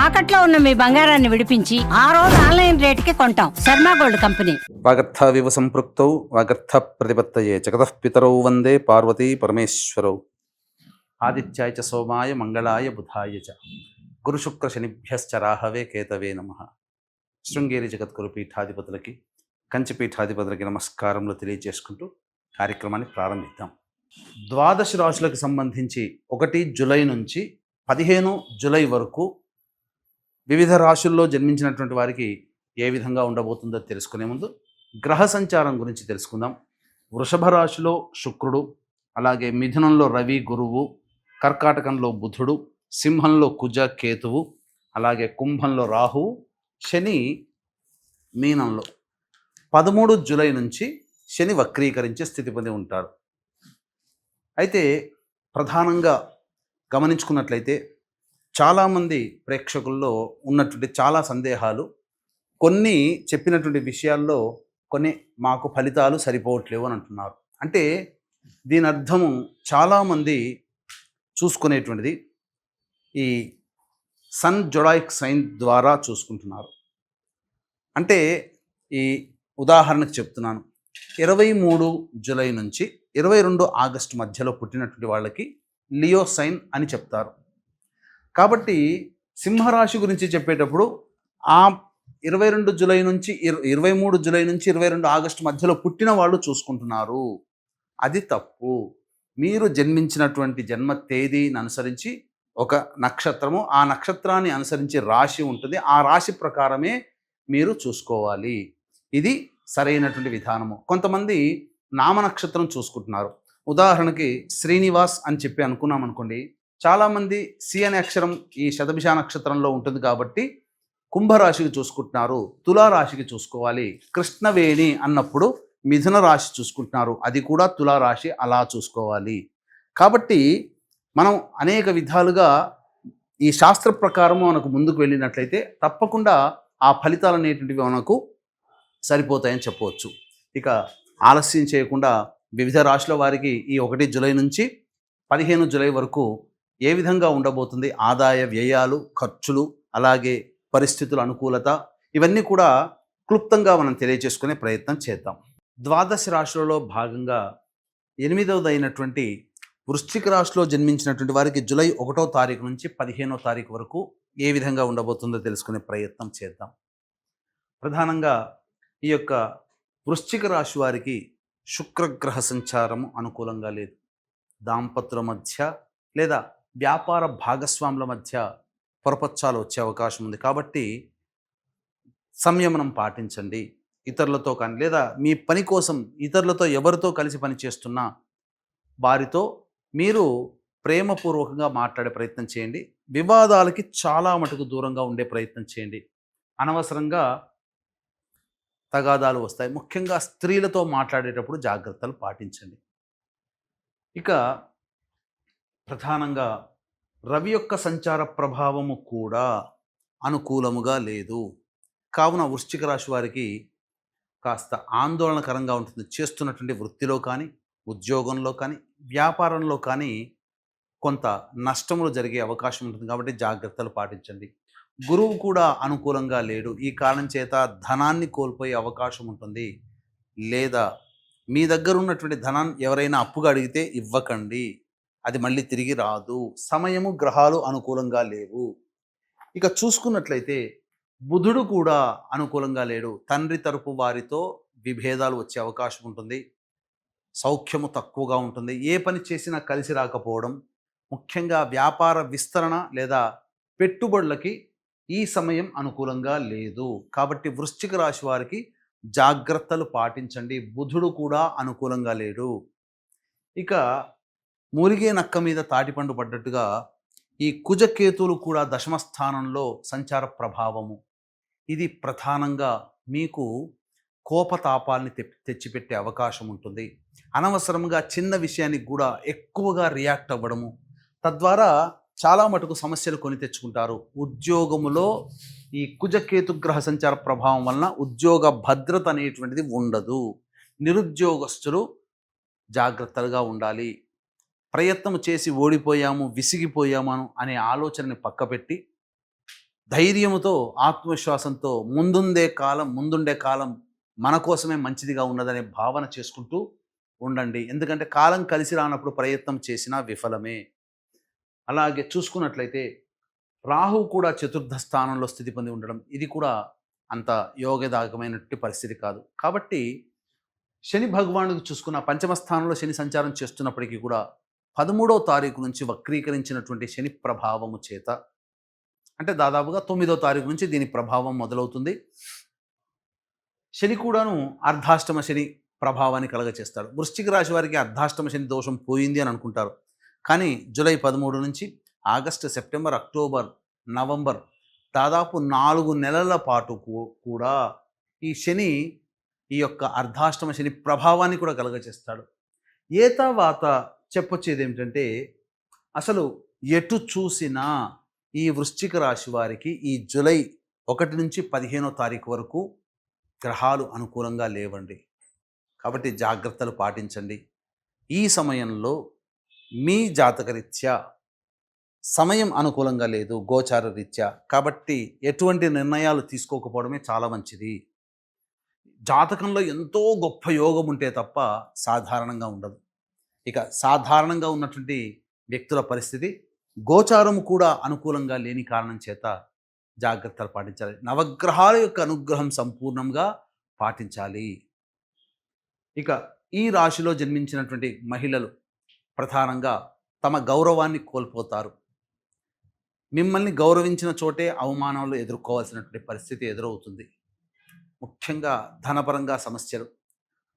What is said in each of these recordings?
తాకట్లో ఉన్న మీ బంగారాన్ని విడిపించి ఆ రోజు ఆన్లైన్ రేటుకి కొంటాం. Sharma gold company. వాగర్థావివ సంపృక్తౌ వాగర్థ ప్రతిపత్తయే జగతః పితరౌ వందే పార్వతీ పరమేశ్వరౌ. ఆదిత్యాయ చ సోమాయ మంగళాయ బుధాయ చ గురుశుక్ర శనిభ్యశ్చ రాహవే కేతవే నమః. శృంగేరి జగద్గురు పీఠాధిపతులకి, కంచి పీఠాధిపతులకి నమస్కారములు తెలియజేసుకుంటూ కార్యక్రమాన్ని ప్రారంభిద్దాం. ద్వాదశ రాశులకు సంబంధించి 1 జూలై నుంచి 15 జూలై వరకు వివిధ రాశుల్లో జన్మించినటువంటి వారికి ఏ విధంగా ఉండబోతుందో తెలుసుకునే ముందు గ్రహ సంచారం గురించి తెలుసుకుందాం. వృషభ రాశిలో శుక్రుడు, అలాగే మిథునంలో రవి గురువు, కర్కాటకంలో బుధుడు, సింహంలో కుజ కేతువు, అలాగే కుంభంలో రాహువు, శని మీనంలో 13 జూలై నుంచి శని వక్రీకరించే స్థితి పొంది ఉంటారు. అయితే ప్రధానంగా గమనించుకున్నట్లయితే చాలామంది ప్రేక్షకుల్లో ఉన్నటువంటి చాలా సందేహాలు, కొన్ని చెప్పినటువంటి విషయాల్లో కొన్ని మాకు ఫలితాలు సరిపోవట్లేవు అని అంటున్నారు. అంటే దీని అర్థము చాలామంది చూసుకునేటువంటిది ఈ సన్ జొడాయిక్ సైన్ ద్వారా చూసుకుంటున్నారు. అంటే ఈ ఉదాహరణకు చెప్తున్నాను, 23 జూలై నుంచి 22 ఆగస్టు మధ్యలో పుట్టినటువంటి వాళ్ళకి లియో సైన్ అని చెప్తారు. కాబట్టి సింహరాశి గురించి చెప్పేటప్పుడు ఆ 22 జూలై నుంచి 23 జూలై నుంచి 22 ఆగస్టు మధ్యలో పుట్టిన వాళ్ళు చూసుకుంటున్నారు. అది తప్పు. మీరు జన్మించినటువంటి జన్మ తేదీని అనుసరించి ఒక నక్షత్రము, ఆ నక్షత్రాన్ని అనుసరించి రాశి ఉంటుంది. ఆ రాశి ప్రకారమే మీరు చూసుకోవాలి. ఇది సరైనటువంటి విధానము. కొంతమంది నామ నక్షత్రం చూసుకుంటున్నారు. ఉదాహరణకి శ్రీనివాస్ అని చెప్పి అనుకున్నాం అనుకోండి, చాలామంది సి అనే అక్షరం ఈ శతభిష నక్షత్రంలో ఉంటుంది కాబట్టి కుంభరాశికి చూసుకుంటున్నారు, తులారాశికి చూసుకోవాలి. కృష్ణవేణి అన్నప్పుడు మిథున రాశి చూసుకుంటున్నారు, అది కూడా తులారాశి, అలా చూసుకోవాలి. కాబట్టి మనం అనేక విధాలుగా ఈ శాస్త్ర ప్రకారము మనకు ముందుకు వెళ్ళినట్లయితే తప్పకుండా ఆ ఫలితాలు అనేటువంటివి మనకు సరిపోతాయని చెప్పవచ్చు. ఇక ఆలస్యం చేయకుండా వివిధ రాశుల వారికి ఈ 1 జూలై నుంచి 15 జూలై వరకు ఏ విధంగా ఉండబోతుంది, ఆదాయ వ్యయాలు, ఖర్చులు, అలాగే పరిస్థితుల అనుకూలత, ఇవన్నీ కూడా క్లుప్తంగా మనం తెలియజేసుకునే ప్రయత్నం చేద్దాం. ద్వాదశ రాశులలో భాగంగా 8వ అయినటువంటి వృశ్చిక రాశిలో జన్మించినటువంటి వారికి జూలై 1వ తారీఖు నుంచి 15వ తారీఖు వరకు ఏ విధంగా ఉండబోతుందో తెలుసుకునే ప్రయత్నం చేద్దాం. ప్రధానంగా ఈ యొక్క వృశ్చిక రాశి వారికి శుక్రగ్రహ సంచారము అనుకూలంగా లేదు. దాంపత్యుల మధ్య లేదా వ్యాపార భాగస్వాముల మధ్య పొరపచ్చాలు వచ్చే అవకాశం ఉంది. కాబట్టి సంయమనం పాటించండి. ఇతరులతో కానీ లేదా మీ పని కోసం ఇతరులతో ఎవరితో కలిసి పని చేస్తున్నా వారితో మీరు ప్రేమపూర్వకంగా మాట్లాడే ప్రయత్నం చేయండి. వివాదాలకి చాలా మటుకు దూరంగా ఉండే ప్రయత్నం చేయండి. అనవసరంగా తగాదాలు వస్తాయి. ముఖ్యంగా స్త్రీలతో మాట్లాడేటప్పుడు జాగ్రత్తలు పాటించండి. ఇక ప్రధానంగా రవి యొక్క సంచార ప్రభావము కూడా అనుకూలముగా లేదు. కావున వృశ్చిక రాశి వారికి కాస్త ఆందోళనకరంగా ఉంటుంది. చేస్తున్నటువంటి వృత్తిలో కానీ, ఉద్యోగంలో కానీ, వ్యాపారంలో కానీ కొంత నష్టములు జరిగే అవకాశం ఉంటుంది. కాబట్టి జాగ్రత్తలు పాటించండి. గురువు కూడా అనుకూలంగా లేడు. ఈ కారణం చేత ధనాన్ని కోల్పోయే అవకాశం ఉంటుంది. లేదా మీ దగ్గర ఉన్నటువంటి ధనాన్ని ఎవరైనా అప్పుగా అడిగితే ఇవ్వకండి, అది మళ్ళీ తిరిగి రాదు. సమయము, గ్రహాలు అనుకూలంగా లేవు. ఇక చూసుకున్నట్లయితే బుధుడు కూడా అనుకూలంగా లేడు. తండ్రి తరపు వారితో విభేదాలు వచ్చే అవకాశం ఉంటుంది. సౌఖ్యము తక్కువగా ఉంటుంది. ఏ పని చేసినా కలిసి రాకపోవడం, ముఖ్యంగా వ్యాపార విస్తరణ లేదా పెట్టుబడులకి ఈ సమయం అనుకూలంగా లేదు. కాబట్టి వృశ్చిక రాశి వారికి జాగ్రత్తలు పాటించండి. బుధుడు కూడా అనుకూలంగా లేడు. ఇక మూలిగే నక్క మీద తాటిపండు పడ్డట్టుగా ఈ కుజకేతువులు కూడా దశమ స్థానంలో సంచార ప్రభావము. ఇది ప్రధానంగా మీకు కోపతాపాల్ని తెచ్చిపెట్టే అవకాశం ఉంటుంది. అనవసరంగా చిన్న విషయానికి కూడా ఎక్కువగా రియాక్ట్ అవ్వడము, తద్వారా చాలా మటుకు సమస్యలు కొని తెచ్చుకుంటారు. ఉద్యోగములో ఈ కుజకేతు గ్రహ సంచార ప్రభావం వలన ఉద్యోగ భద్రత అనేటువంటిది ఉండదు. నిరుద్యోగస్తులు జాగ్రత్తగా ఉండాలి. ప్రయత్నం చేసి ఓడిపోయాము, విసిగిపోయాము అనే ఆలోచనని పక్కపెట్టి ధైర్యముతో ఆత్మవిశ్వాసంతో ముందుండే కాలం మన కోసమే మంచిదిగా ఉన్నదనే భావన చేసుకుంటూ ఉండండి. ఎందుకంటే కాలం కలిసి రానప్పుడు ప్రయత్నం చేసినా విఫలమే. అలాగే చూసుకున్నట్లయితే రాహువు కూడా చతుర్థ స్థానంలో స్థితి పొంది ఉండడం ఇది కూడా అంత యోగదాయకమైనటువంటి పరిస్థితి కాదు. కాబట్టి శని భగవానుడికి చూసుకున్న పంచమ స్థానంలో శని సంచారం చేస్తున్నప్పటికీ కూడా 13వ తారీఖు నుంచి వక్రీకరించినటువంటి శని ప్రభావము చేత, అంటే దాదాపుగా 9వ తారీఖు నుంచి దీని ప్రభావం మొదలవుతుంది. శని కూడాను అర్ధాష్టమ శని ప్రభావాన్ని కలగచేస్తాడు. వృశ్చిక రాశి వారికి అర్ధాష్టమ శని దోషం పోయింది అని అనుకుంటారు. కానీ జూలై 13 నుంచి ఆగస్టు, సెప్టెంబర్, అక్టోబర్, నవంబర్ దాదాపు 4 నెలల పాటు కూడా ఈ శని ఈ యొక్క అర్ధాష్టమ శని ప్రభావాన్ని కూడా కలగచేస్తాడు. ఏతావాత చెప్పొచ్చేది ఏమిటంటే, అసలు ఎటు చూసినా ఈ వృశ్చిక రాశి వారికి ఈ జూలై 1 నుంచి 15వ తారీఖు వరకు గ్రహాలు అనుకూలంగా లేవండి. కాబట్టి జాగ్రత్తలు పాటించండి. ఈ సమయంలో మీ జాతకరీత్యా సమయం అనుకూలంగా లేదు, గోచార రీత్యా. కాబట్టి ఎటువంటి నిర్ణయాలు తీసుకోకపోవడమే చాలా మంచిది. జాతకంలో ఎంతో గొప్ప యోగం ఉంటే తప్ప సాధారణంగా ఉండదు. ఇక సాధారణంగా ఉన్నటువంటి వ్యక్తుల పరిస్థితి గోచారం కూడా అనుకూలంగా లేని కారణం చేత జాగ్రత్తలు పాటించాలి. నవగ్రహాల యొక్క అనుగ్రహం సంపూర్ణంగా పాటించాలి. ఇక ఈ రాశిలో జన్మించినటువంటి మహిళలు ప్రధానంగా తమ గౌరవాన్ని కోల్పోతారు. మిమ్మల్ని గౌరవించిన చోటే అవమానాలు ఎదుర్కోవాల్సినటువంటి పరిస్థితి ఎదురవుతుంది. ముఖ్యంగా ధనపరంగా సమస్యలు,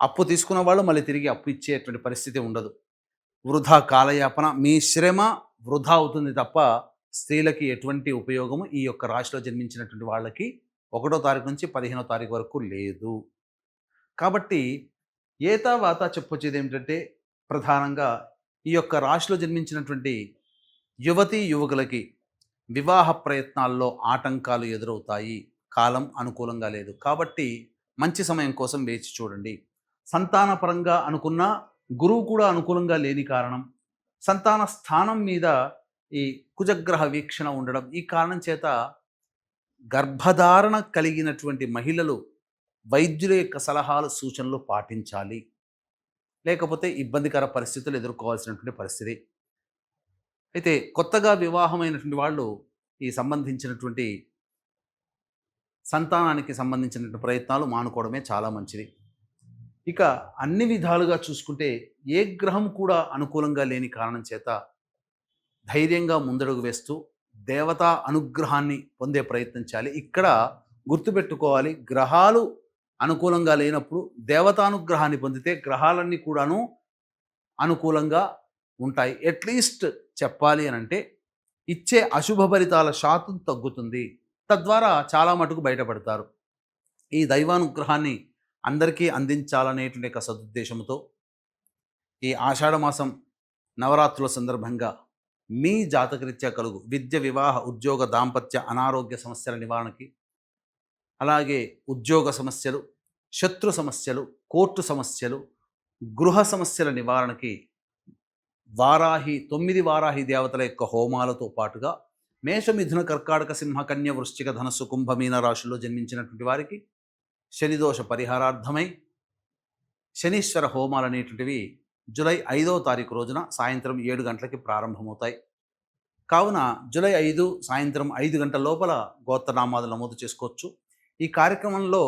అప్పు తీసుకున్న వాళ్ళు మళ్ళీ తిరిగి అప్పు ఇచ్చేటువంటి పరిస్థితి ఉండదు. వృధా కాలయాపన, మీ శ్రమ వృధా అవుతుంది తప్ప స్త్రీలకి ఎటువంటి ఉపయోగము ఈ యొక్క రాశిలో జన్మించినటువంటి వాళ్ళకి 1వ తారీఖు నుంచి 15వ తారీఖు వరకు లేదు. కాబట్టి ఏతావాత చెప్పొచ్చేది ఏమిటంటే, ప్రధానంగా ఈ యొక్క రాశిలో జన్మించినటువంటి యువతీ యువకులకి వివాహ ప్రయత్నాల్లో ఆటంకాలు ఎదురవుతాయి. కాలం అనుకూలంగా లేదు. కాబట్టి మంచి సమయం కోసం వేచి చూడండి. సంతానపరంగా అనుకున్న గురువు కూడా అనుకూలంగా లేని కారణం, సంతాన స్థానం మీద ఈ కుజగ్రహ వీక్షణ ఉండడం, ఈ కారణం చేత గర్భధారణ కలిగినటువంటి మహిళలు వైద్యుల యొక్క సలహాలు సూచనలు పాటించాలి. లేకపోతే ఇబ్బందికర పరిస్థితులు ఎదుర్కోవాల్సినటువంటి పరిస్థితి. అయితే కొత్తగా వివాహమైనటువంటి వాళ్ళు ఈ సంబంధించినటువంటి సంతానానికి సంబంధించినటువంటి ప్రయత్నాలు మానుకోవడమే చాలా మంచిది. ఇక అన్ని విధాలుగా చూసుకుంటే ఏ గ్రహం కూడా అనుకూలంగా లేని కారణం చేత ధైర్యంగా ముందడుగు వేస్తూ దేవతా అనుగ్రహాన్ని పొందే ప్రయత్నం చేయాలి. ఇక్కడ గుర్తుపెట్టుకోవాలి, గ్రహాలు అనుకూలంగా లేనప్పుడు దేవతానుగ్రహాన్ని పొందితే గ్రహాలన్నీ కూడాను అనుకూలంగా ఉంటాయి. అట్లీస్ట్ చెప్పాలి అని అంటే ఇచ్చే అశుభ ఫలితాల శాతం తగ్గుతుంది. తద్వారా చాలా మటుకు బయటపడతారు. ఈ దైవానుగ్రహాన్ని అందరికీ అందించాలనేటువంటి ఒక సదుద్దేశంతో ఈ ఆషాఢమాసం నవరాత్రుల సందర్భంగా మీ జాతకరీత్యా కలుగు విద్య, వివాహ, ఉద్యోగ, దాంపత్య, అనారోగ్య సమస్యల నివారణకి, అలాగే ఉద్యోగ సమస్యలు, శత్రు సమస్యలు, కోర్టు సమస్యలు, గృహ సమస్యల నివారణకి 9 వారాహి దేవతల యొక్క హోమాలతో పాటుగా మేష, మిథున, కర్కాటక, సింహ, కన్య, వృశ్చిక, ధనస్సు, కుంభ, మీన రాశుల్లో జన్మించినటువంటి వారికి శనిదోష పరిహారార్థమై శనీశ్వర హోమాలు అనేటువంటివి జూలై 5వ తారీఖు రోజున సాయంత్రం 7 గంటలకి ప్రారంభమవుతాయి. కావున జూలై 5 సాయంత్రం 5 గంటల లోపల గోత్రనామాలు నమోదు చేసుకోవచ్చు. ఈ కార్యక్రమంలో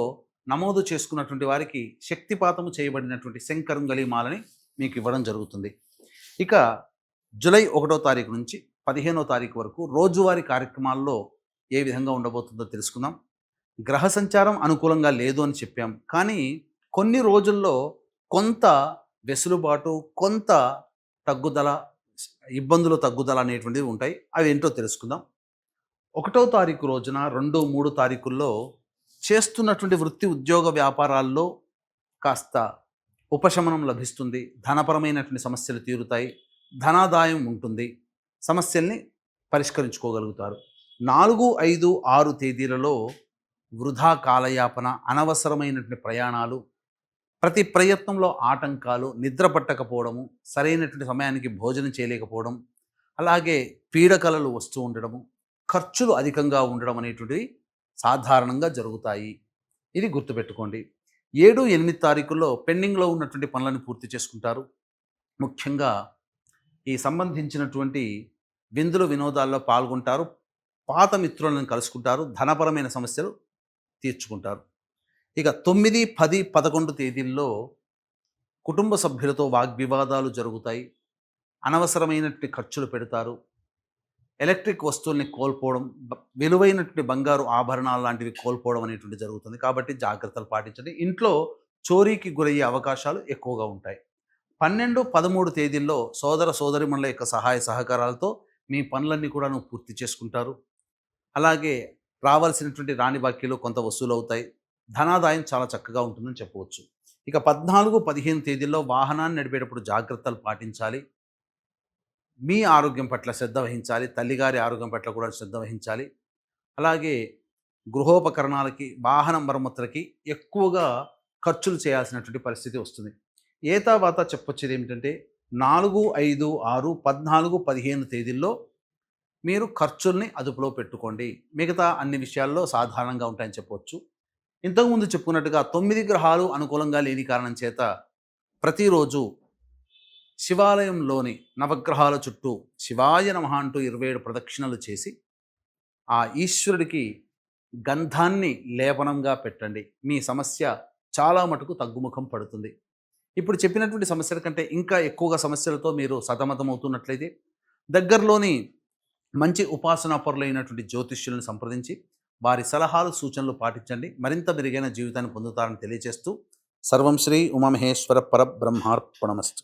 నమోదు చేసుకున్నటువంటి వారికి శక్తిపాతము చేయబడినటువంటి శంకరంగలి మాలని మీకు ఇవ్వడం జరుగుతుంది. ఇక జూలై 1వ తారీఖు నుంచి 15వ తారీఖు వరకు రోజువారీ కార్యక్రమాల్లో ఏ విధంగా ఉండబోతుందో తెలుసుకుందాం. గ్రహ సంచారం అనుకూలంగా లేదు అని చెప్పాం, కానీ కొన్ని రోజుల్లో కొంత వెసులుబాటు, కొంత తగ్గుదల, ఇబ్బందులు తగ్గుదల అనేటువంటివి ఉంటాయి. అవి ఏంటో తెలుసుకుందాం. 1వ తారీఖు రోజున 2, 3 తారీఖుల్లో చేస్తున్నటువంటి వృత్తి, ఉద్యోగ, వ్యాపారాల్లో కాస్త ఉపశమనం లభిస్తుంది. ధనపరమైనటువంటి సమస్యలు తీరుతాయి. ధనాదాయం ఉంటుంది. సమస్యల్ని పరిష్కరించుకోగలుగుతారు. 4, 5, 6 తేదీలలో వృధా కాలయాపన, అనవసరమైనటువంటి ప్రయాణాలు, ప్రతి ప్రయత్నంలో ఆటంకాలు, నిద్ర పట్టకపోవడము, సరైనటువంటి సమయానికి భోజనం చేయలేకపోవడం, అలాగే పీడకలలు వస్తూ ఉండడము, ఖర్చులు అధికంగా ఉండడం అనేటువంటివి సాధారణంగా జరుగుతాయి. ఇది గుర్తుపెట్టుకోండి. 7, 8 తారీఖుల్లో పెండింగ్లో ఉన్నటువంటి పనులను పూర్తి చేసుకుంటారు. ముఖ్యంగా ఈ సంబంధించినటువంటి విందులు వినోదాల్లో పాల్గొంటారు. పాత మిత్రులను కలుసుకుంటారు. ధనపరమైన సమస్యలు తీర్చుకుంటారు. ఇక 9, 10, 11 తేదీల్లో కుటుంబ సభ్యులతో వాగ్వివాదాలు జరుగుతాయి. అనవసరమైనటువంటి ఖర్చులు పెడతారు. ఎలక్ట్రిక్ వస్తువుల్ని కోల్పోవడం, విలువైనటువంటి బంగారు ఆభరణాలు లాంటివి కోల్పోవడం అనేటువంటి జరుగుతుంది. కాబట్టి జాగ్రత్తలు పాటించండి. ఇంట్లో చోరీకి గురయ్యే అవకాశాలు ఎక్కువగా ఉంటాయి. 12, 13 తేదీల్లో సోదర సోదరిమణుల యొక్క సహాయ సహకారాలతో మీ పనులన్నీ కూడా పూర్తి చేసుకుంటారు. అలాగే రావాల్సినటువంటి రాని బాకీలు కొంత వసూలవుతాయి. ధనాదాయం చాలా చక్కగా ఉంటుందని చెప్పవచ్చు. ఇక 14, 15 తేదీల్లో వాహనాన్ని నడిపేటప్పుడు జాగ్రత్తలు పాటించాలి. మీ ఆరోగ్యం పట్ల శ్రద్ధ వహించాలి. తల్లిగారి ఆరోగ్యం పట్ల కూడా శ్రద్ధ వహించాలి. అలాగే గృహోపకరణాలకి, వాహన మరమ్మతులకి ఎక్కువగా ఖర్చులు చేయాల్సినటువంటి పరిస్థితి వస్తుంది. ఏతావాత చెప్పొచ్చేది ఏమిటంటే 4, 5, 6, 14, 15 తేదీల్లో మీరు ఖర్చుల్ని అదుపులో పెట్టుకోండి. మిగతా అన్ని విషయాల్లో సాధారణంగా ఉంటాయని చెప్పవచ్చు. ఇంతకుముందు చెప్పుకున్నట్టుగా 9 గ్రహాలు అనుకూలంగా లేని కారణం చేత ప్రతిరోజు శివాలయంలోని నవగ్రహాల చుట్టూ శివాయ నమః అంటూ 27 ప్రదక్షిణలు చేసి ఆ ఈశ్వరుడికి గంధాన్ని లేపనంగా పెట్టండి. మీ సమస్య చాలా మటుకు తగ్గుముఖం పడుతుంది. ఇప్పుడు చెప్పినటువంటి సమస్యల కంటే ఇంకా ఎక్కువగా సమస్యలతో మీరు సతమతమవుతున్నట్లయితే దగ్గరలోని మంచి ఉపాసనా పరులైనటువంటి జ్యోతిష్యులను సంప్రదించి వారి సలహాలు సూచనలు పాటించండి. మరింత మెరుగైన జీవితాన్ని పొందుతారని తెలియజేస్తూ సర్వం శ్రీ ఉమామహేశ్వర పరబ్రహ్మార్పణమస్తు.